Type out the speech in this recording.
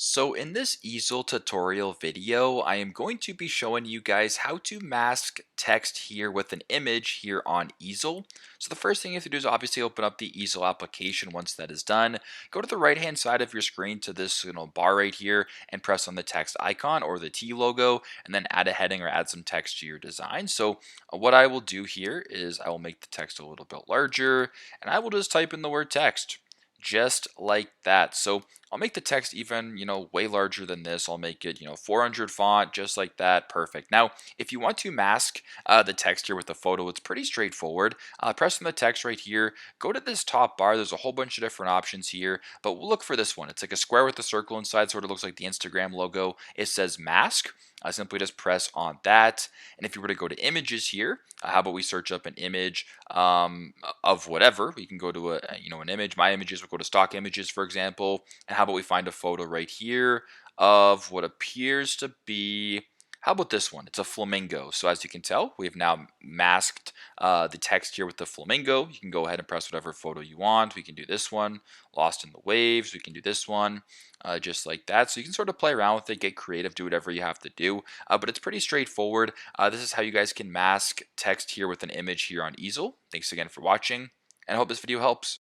So in this easel tutorial video, I am going to be showing you guys how to mask text here with an image here on Easel. So the first thing you have to do is obviously open up the Easel application. Once that is done, go to the right hand side of your screen to this bar right here and press on the text icon or the T logo and then add a heading or add some text to your design. So what I will do here is I will make the text a little bit larger and I will just type in the word text just like that. So I'll make the text even, way larger than this. I'll make it, 400 font, just like that. Perfect. Now, if you want to mask the text here with the photo, it's pretty straightforward. Press on the text right here. Go to this top bar. There's a whole bunch of different options here, but we'll look for this one. It's like a square with a circle inside, sort of looks like the Instagram logo. It says mask. Simply just press on that. And if you were to go to images here, how about we search up an image of whatever? We can go to an image. My images, we'll go to stock images, for example. And how about we find a photo right here of what appears to be, how about this one? It's a flamingo. So as you can tell, we have now masked the text here with the flamingo. You can go ahead and press whatever photo you want. We can do this one, Lost in the Waves. We can do this one, just like that. So you can sort of play around with it, get creative, do whatever you have to do. But it's pretty straightforward. This is how you guys can mask text here with an image here on Easel. Thanks again for watching, and I hope this video helps.